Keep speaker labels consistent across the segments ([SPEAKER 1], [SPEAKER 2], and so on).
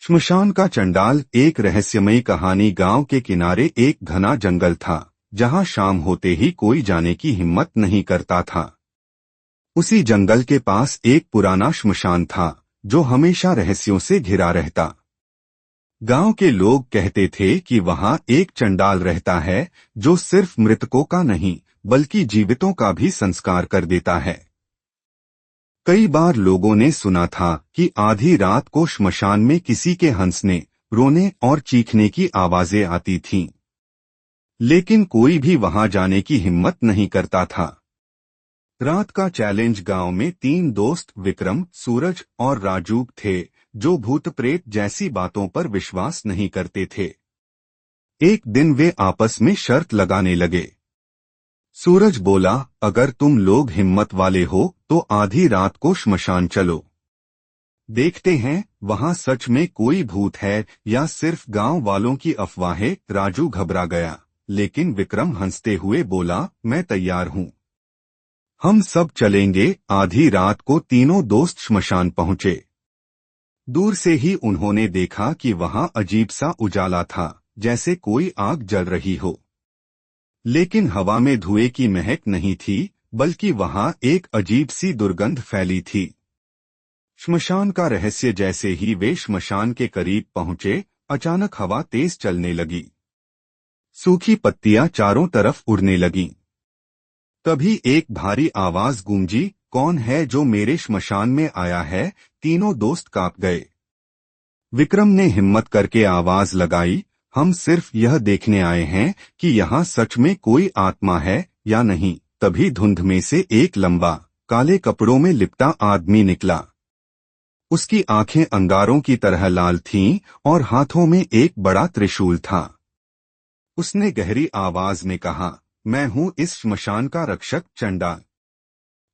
[SPEAKER 1] श्मशान का चंडाल। एक रहस्यमयी कहानी। गांव के किनारे एक घना जंगल था, जहां शाम होते ही कोई जाने की हिम्मत नहीं करता था। उसी जंगल के पास एक पुराना श्मशान था, जो हमेशा रहस्यों से घिरा रहता। गांव के लोग कहते थे कि वहां एक चंडाल रहता है, जो सिर्फ मृतकों का नहीं, बल्कि जीवितों का भी संस्कार कर देता है। कई बार लोगों ने सुना था कि आधी रात को श्मशान में किसी के हंसने, रोने और चीखने की आवाजें आती थीं, लेकिन कोई भी वहां जाने की हिम्मत नहीं करता था। रात का चैलेंज। गांव में 3 दोस्त विक्रम, सूरज और राजू थे, जो भूत प्रेत जैसी बातों पर विश्वास नहीं करते थे। एक दिन वे आपस में शर्त लगाने लगे। सूरज बोला, अगर तुम लोग हिम्मत वाले हो तो आधी रात को श्मशान चलो। देखते हैं वहां सच में कोई भूत है या सिर्फ गांव वालों की अफवाहें। राजू घबरा गया, लेकिन विक्रम हंसते हुए बोला, मैं तैयार हूं, हम सब चलेंगे। आधी रात को तीनों दोस्त श्मशान पहुंचे। दूर से ही उन्होंने देखा कि वहां अजीब सा उजाला था, जैसे कोई आग जल रही हो। लेकिन हवा में धुएं की महक नहीं थी, बल्कि वहां एक अजीब सी दुर्गंध फैली थी। श्मशान का रहस्य। जैसे ही वे श्मशान के करीब पहुंचे, अचानक हवा तेज चलने लगी। सूखी पत्तियां चारों तरफ उड़ने लगीं। तभी एक भारी आवाज गूंजी, कौन है जो मेरे श्मशान में आया है? तीनों दोस्त कांप गए। विक्रम ने हिम्मत करके आवाज लगाई, हम सिर्फ यह देखने आए हैं कि यहाँ सच में कोई आत्मा है या नहीं। तभी धुंध में से एक लंबा, काले कपड़ों में लिपटा आदमी निकला। उसकी आंखें अंगारों की तरह लाल थीं और हाथों में एक बड़ा त्रिशूल था। उसने गहरी आवाज में कहा, मैं हूँ इस श्मशान का रक्षक चंडाल।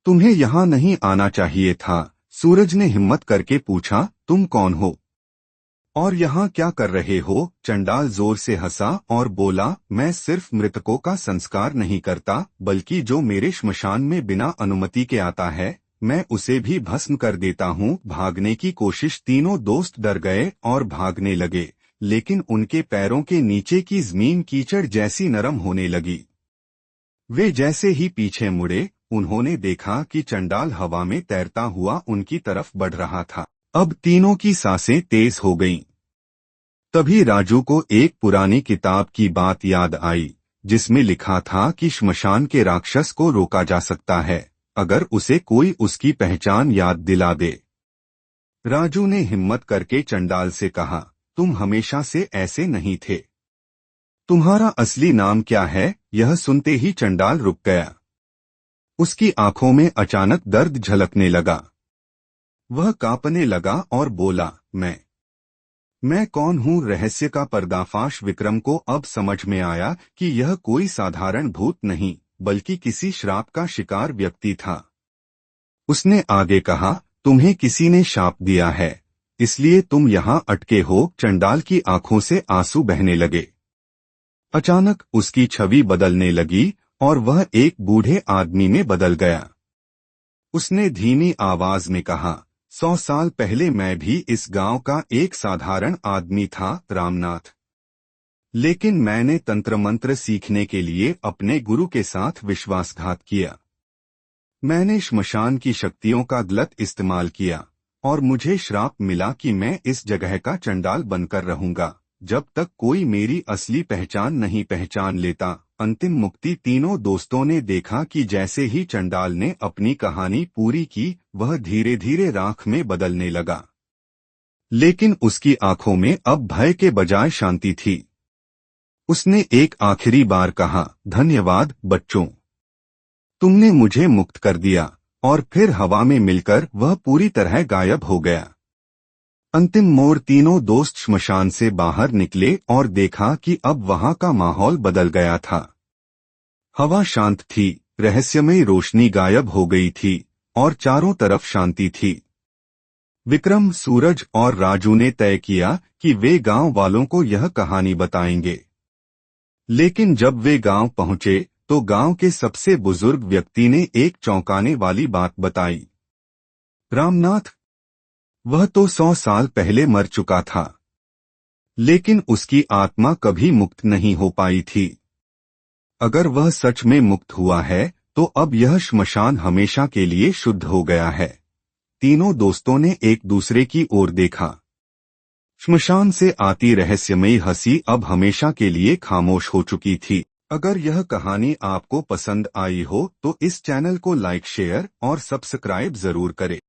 [SPEAKER 1] तुम्हें यहाँ नहीं आना चाहिए था। सूरज ने हिम्मत करके पूछा, तुम कौन हो और यहाँ क्या कर रहे हो? चंडाल जोर से हंसा और बोला, मैं सिर्फ मृतकों का संस्कार नहीं करता, बल्कि जो मेरे श्मशान में बिना अनुमति के आता है, मैं उसे भी भस्म कर देता हूँ। भागने की कोशिश। तीनों दोस्त डर गए और भागने लगे, लेकिन उनके पैरों के नीचे की जमीन कीचड़ जैसी नरम होने लगी। वे जैसे ही पीछे मुड़े, उन्होंने देखा कि चंडाल हवा में तैरता हुआ उनकी तरफ बढ़ रहा था। अब तीनों की सांसें तेज हो गईं। तभी राजू को एक पुरानी किताब की बात याद आई, जिसमें लिखा था कि श्मशान के राक्षस को रोका जा सकता है, अगर उसे कोई उसकी पहचान याद दिला दे। राजू ने हिम्मत करके चंडाल से कहा, तुम हमेशा से ऐसे नहीं थे। तुम्हारा असली नाम क्या है? यह सुनते ही चंडाल रुक गया। उसकी आंखों में अचानक दर्द झलकने लगा। वह कांपने लगा और बोला, मैं कौन हूँ? रहस्य का पर्दाफाश। विक्रम को अब समझ में आया कि यह कोई साधारण भूत नहीं, बल्कि किसी श्राप का शिकार व्यक्ति था। उसने आगे कहा, तुम्हें किसी ने शाप दिया है, इसलिए तुम यहाँ अटके हो। चंडाल की आंखों से आंसू बहने लगे। अचानक उसकी छवि बदलने लगी और वह एक बूढ़े आदमी में बदल गया। उसने धीमी आवाज में कहा, 100 साल पहले मैं भी इस गांव का एक साधारण आदमी था, रामनाथ। लेकिन मैंने तंत्र मंत्र सीखने के लिए अपने गुरु के साथ विश्वासघात किया। मैंने श्मशान की शक्तियों का गलत इस्तेमाल किया और मुझे श्राप मिला कि मैं इस जगह का चंडाल बनकर रहूंगा, जब तक कोई मेरी असली पहचान नहीं पहचान लेता। अंतिम मुक्ति। तीनों दोस्तों ने देखा कि जैसे ही चंडाल ने अपनी कहानी पूरी की, वह धीरे धीरे राख में बदलने लगा। लेकिन उसकी आंखों में अब भय के बजाय शांति थी। उसने एक आखिरी बार कहा, धन्यवाद बच्चों, तुमने मुझे मुक्त कर दिया। और फिर हवा में मिलकर वह पूरी तरह गायब हो गया। अंतिम मोड़। तीनों दोस्त श्मशान से बाहर निकले और देखा कि अब वहां का माहौल बदल गया था। हवा शांत थी, रहस्यमयी रोशनी गायब हो गई थी और चारों तरफ शांति थी। विक्रम, सूरज और राजू ने तय किया कि वे गांव वालों को यह कहानी बताएंगे। लेकिन जब वे गांव पहुंचे तो गांव के सबसे बुजुर्ग व्यक्ति ने एक चौंकाने वाली बात बताई। रामनाथ, वह तो 100 साल पहले मर चुका था। लेकिन उसकी आत्मा कभी मुक्त नहीं हो पाई थी। अगर वह सच में मुक्त हुआ है तो अब यह श्मशान हमेशा के लिए शुद्ध हो गया है। तीनों दोस्तों ने एक दूसरे की ओर देखा। श्मशान से आती रहस्यमयी हंसी अब हमेशा के लिए खामोश हो चुकी थी। अगर यह कहानी आपको पसंद आई हो तो इस चैनल को लाइक, शेयर और सब्सक्राइब जरूर करें।